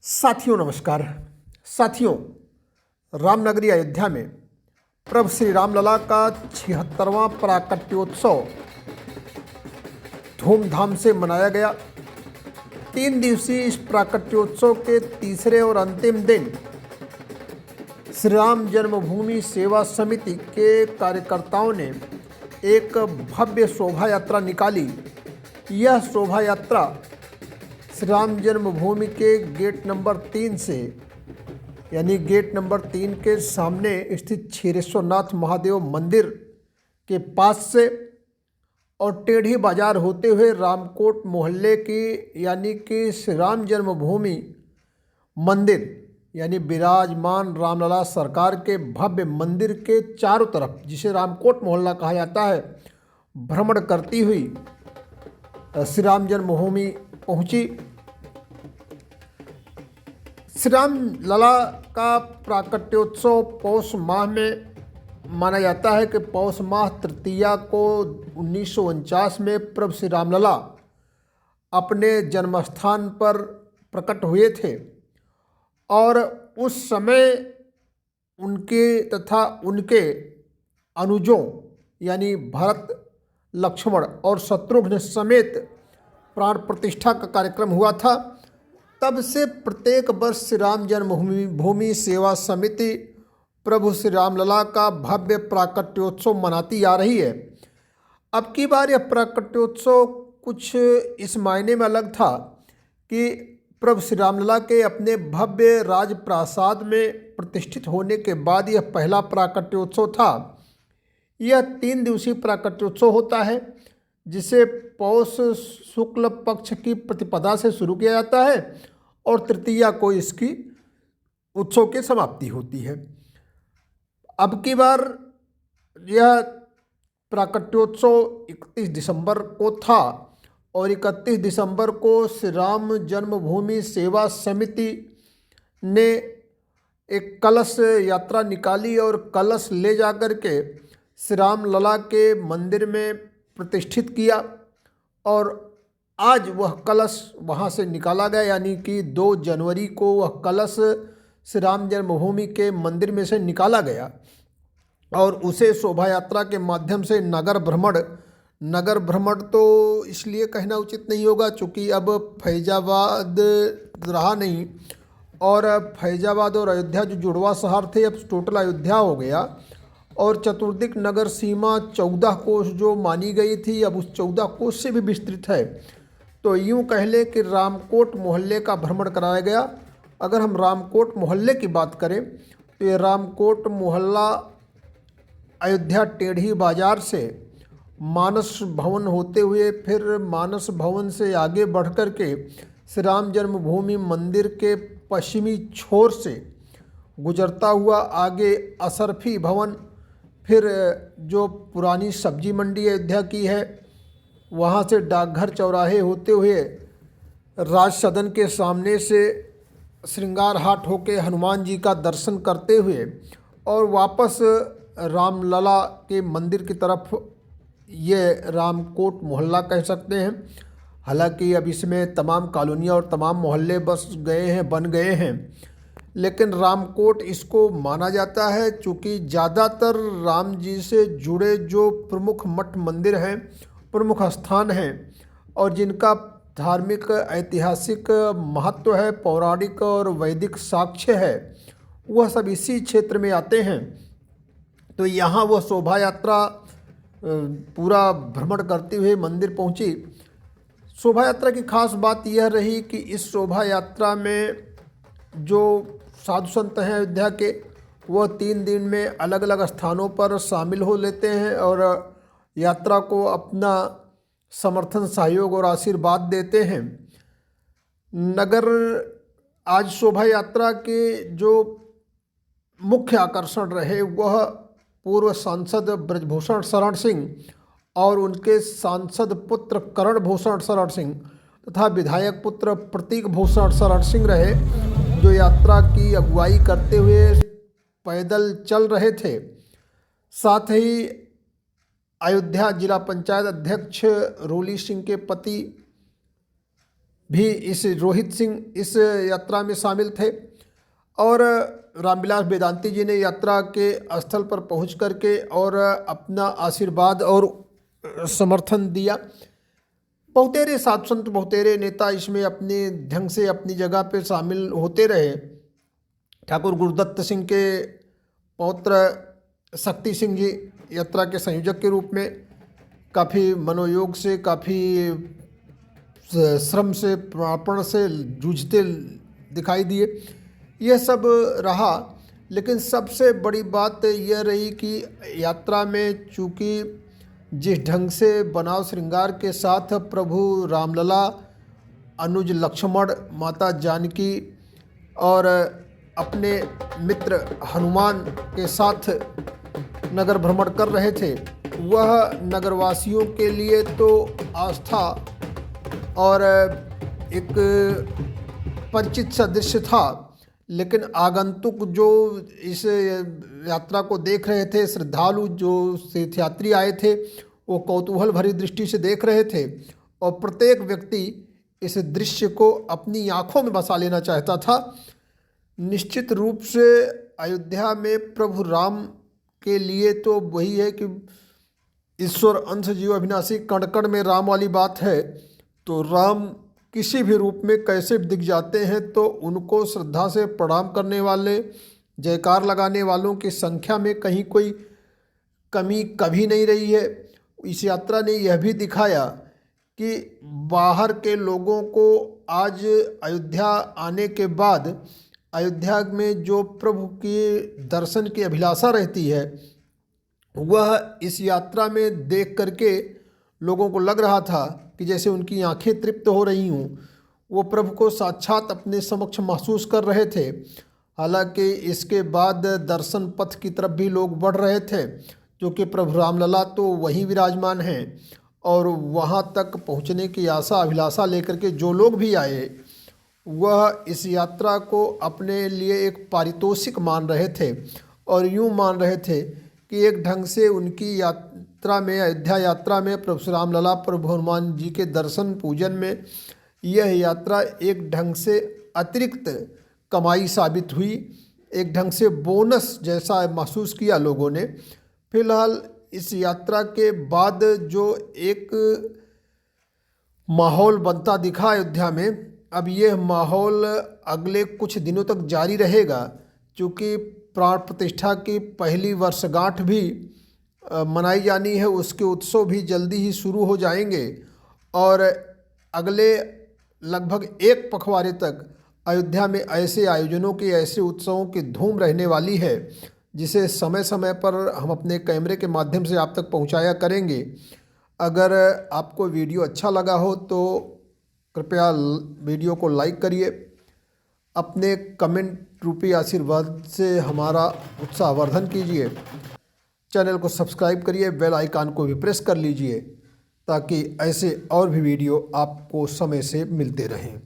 साथियों नमस्कार। साथियों, रामनगरी अयोध्या में प्रभु श्री रामलला का 76वां प्राकट्योत्सव धूमधाम से मनाया गया। 3 दिवसीय इस प्राकट्योत्सव के तीसरे और अंतिम दिन श्री राम जन्मभूमि सेवा समिति के कार्यकर्ताओं ने एक भव्य शोभा यात्रा निकाली। यह शोभा यात्रा श्री राम जन्मभूमि के गेट नंबर 3 से, यानी गेट नंबर 3 के सामने स्थित क्षीरेश्वरनाथ महादेव मंदिर के पास से और टेढ़ी बाजार होते हुए रामकोट मोहल्ले की, यानी कि श्री राम जन्मभूमि मंदिर यानी विराजमान रामलला सरकार के भव्य मंदिर के चारों तरफ, जिसे रामकोट मोहल्ला कहा जाता है, भ्रमण करती हुई श्री राम जन्मभूमि पहुंची। श्री राम लला का प्राकट्योत्सव पौष माह में माना जाता है कि पौष माह तृतीया को 1949 में प्रभु श्री रामलला अपने जन्मस्थान पर प्रकट हुए थे और उस समय उनके तथा उनके अनुजों यानी भरत, लक्ष्मण और शत्रुघ्न समेत प्राण प्रतिष्ठा का कार्यक्रम हुआ था। तब से प्रत्येक वर्ष श्री राम जन्मभूमि सेवा समिति प्रभु श्री रामलला का भव्य प्राकट्योत्सव मनाती आ रही है। अब की बार यह प्राकट्योत्सव कुछ इस मायने में अलग था कि प्रभु श्री रामलला के अपने भव्य राजप्रासाद में प्रतिष्ठित होने के बाद यह पहला प्राकट्योत्सव था। यह 3 दिवसीय प्राकट्योत्सव होता है, जिसे पौष शुक्ल पक्ष की प्रतिपदा से शुरू किया जाता है और तृतीया को इसकी उत्सव की समाप्ति होती है। अब की बार यह प्राकट्योत्सव 31 दिसंबर को था और 31 दिसंबर को श्री राम जन्मभूमि सेवा समिति ने एक कलश यात्रा निकाली और कलश ले जाकर के श्री राम लला के मंदिर में प्रतिष्ठित किया और आज वह कलश वहाँ से निकाला गया, यानी कि 2 जनवरी को वह कलश श्री राम जन्मभूमि के मंदिर में से निकाला गया और उसे शोभा यात्रा के माध्यम से नगर भ्रमण तो इसलिए कहना उचित नहीं होगा चूँकि अब फैजाबाद रहा नहीं और फैजाबाद और अयोध्या जो जुड़वा शहर थे अब टोटल अयोध्या हो गया और चतुर्दिक नगर सीमा 14 कोस जो मानी गई थी अब उस 14 कोस से भी विस्तृत है। तो यूँ कह लें कि रामकोट मोहल्ले का भ्रमण कराया गया। अगर हम रामकोट मोहल्ले की बात करें तो ये रामकोट मोहल्ला अयोध्या टेढ़ी बाजार से मानस भवन होते हुए फिर मानस भवन से आगे बढ़ कर के श्री राम जन्मभूमि मंदिर के पश्चिमी छोर से गुजरता हुआ आगे असरफी भवन, फिर जो पुरानी सब्जी मंडी अयोध्या की है वहाँ से डाकघर चौराहे होते हुए राज सदन के सामने से श्रृंगार हाट होके हनुमान जी का दर्शन करते हुए और वापस रामलला के मंदिर की तरफ, ये रामकोट मोहल्ला कह सकते हैं। हालांकि अब इसमें तमाम कॉलोनियाँ और तमाम मोहल्ले बन गए हैं, लेकिन रामकोट इसको माना जाता है चूँकि ज़्यादातर राम जी से जुड़े जो प्रमुख मठ मंदिर हैं, प्रमुख स्थान हैं और जिनका धार्मिक ऐतिहासिक महत्व है, पौराणिक और वैदिक साक्ष्य है, वह सब इसी क्षेत्र में आते हैं। तो यहाँ वह शोभा यात्रा पूरा भ्रमण करते हुए मंदिर पहुँची। शोभा यात्रा की खास बात यह रही कि इस शोभा यात्रा में जो साधु संत हैं अयोध्या के, वह 3 दिन में अलग अलग स्थानों पर शामिल हो लेते हैं और यात्रा को अपना समर्थन, सहयोग और आशीर्वाद देते हैं। आज शोभा यात्रा के जो मुख्य आकर्षण रहे वह पूर्व सांसद ब्रजभूषण शरण सिंह और उनके सांसद पुत्र करण भूषण शरण सिंह तथा विधायक पुत्र प्रतीक भूषण शरण सिंह रहे, जो यात्रा की अगुवाई करते हुए पैदल चल रहे थे। साथ ही अयोध्या जिला पंचायत अध्यक्ष रोली सिंह के पति भी इस रोहित सिंह इस यात्रा में शामिल थे और रामविलास वेदांती जी ने यात्रा के स्थल पर पहुंच करके और अपना आशीर्वाद और समर्थन दिया। बहुतेरे साधु संत बहुतेरे नेता इसमें अपने ढंग से अपनी जगह पे शामिल होते रहे। ठाकुर गुरुदत्त सिंह के पौत्र शक्ति सिंह जी यात्रा के संयोजक के रूप में काफ़ी मनोयोग से, काफ़ी श्रम से, प्राण से जूझते दिखाई दिए। यह सब रहा, लेकिन सबसे बड़ी बात यह रही कि यात्रा में चूँकि जिस ढंग से बनाव श्रृंगार के साथ प्रभु रामलला, अनुज लक्ष्मण, माता जानकी और अपने मित्र हनुमान के साथ नगर भ्रमण कर रहे थे, वह नगरवासियों के लिए तो आस्था और एक परिचित सा दृश्य था, लेकिन आगंतुक जो इस यात्रा को देख रहे थे, श्रद्धालु जो तीर्थयात्री आए थे, वो कौतूहल भरी दृष्टि से देख रहे थे और प्रत्येक व्यक्ति इस दृश्य को अपनी आँखों में बसा लेना चाहता था। निश्चित रूप से अयोध्या में प्रभु राम के लिए तो वही है कि ईश्वर अंश जीव अविनाशी, कण कण में राम वाली बात है। तो राम किसी भी रूप में कैसे भी दिख जाते हैं तो उनको श्रद्धा से प्रणाम करने वाले, जयकार लगाने वालों की संख्या में कहीं कोई कमी कभी नहीं रही है। इस यात्रा ने यह भी दिखाया कि बाहर के लोगों को आज अयोध्या आने के बाद अयोध्या में जो प्रभु के दर्शन की अभिलाषा रहती है, वह इस यात्रा में देख करके लोगों को लग रहा था कि जैसे उनकी आंखें तृप्त हो रही हों, वो प्रभु को साक्षात अपने समक्ष महसूस कर रहे थे। हालांकि इसके बाद दर्शन पथ की तरफ भी लोग बढ़ रहे थे, जो कि प्रभु रामलला तो वहीं विराजमान हैं और वहाँ तक पहुँचने की आशा अभिलाषा लेकर के जो लोग भी आए, वह इस यात्रा को अपने लिए एक पारितोषिक मान रहे थे और यूँ मान रहे थे कि एक ढंग से उनकी यात्रा में, अयोध्या यात्रा में प्रभु श्री रामलला, प्रभु हनुमान जी के दर्शन पूजन में यह यात्रा एक ढंग से अतिरिक्त कमाई साबित हुई, एक ढंग से बोनस जैसा महसूस किया लोगों ने। फिलहाल इस यात्रा के बाद जो एक माहौल बनता दिखा अयोध्या में, अब यह माहौल अगले कुछ दिनों तक जारी रहेगा, क्योंकि प्राण प्रतिष्ठा की पहली वर्षगांठ भी मनाई जानी है। उसके उत्सव भी जल्दी ही शुरू हो जाएंगे और अगले लगभग एक पखवाड़े तक अयोध्या में ऐसे आयोजनों की, ऐसे उत्सवों की धूम रहने वाली है, जिसे समय समय पर हम अपने कैमरे के माध्यम से आप तक पहुंचाया करेंगे। अगर आपको वीडियो अच्छा लगा हो तो कृपया वीडियो को लाइक करिए, अपने कमेंट रूपी आशीर्वाद से हमारा उत्साहवर्धन कीजिए, चैनल को सब्सक्राइब करिए, बेल आइकन को भी प्रेस कर लीजिए ताकि ऐसे और भी वीडियो आपको समय से मिलते रहें।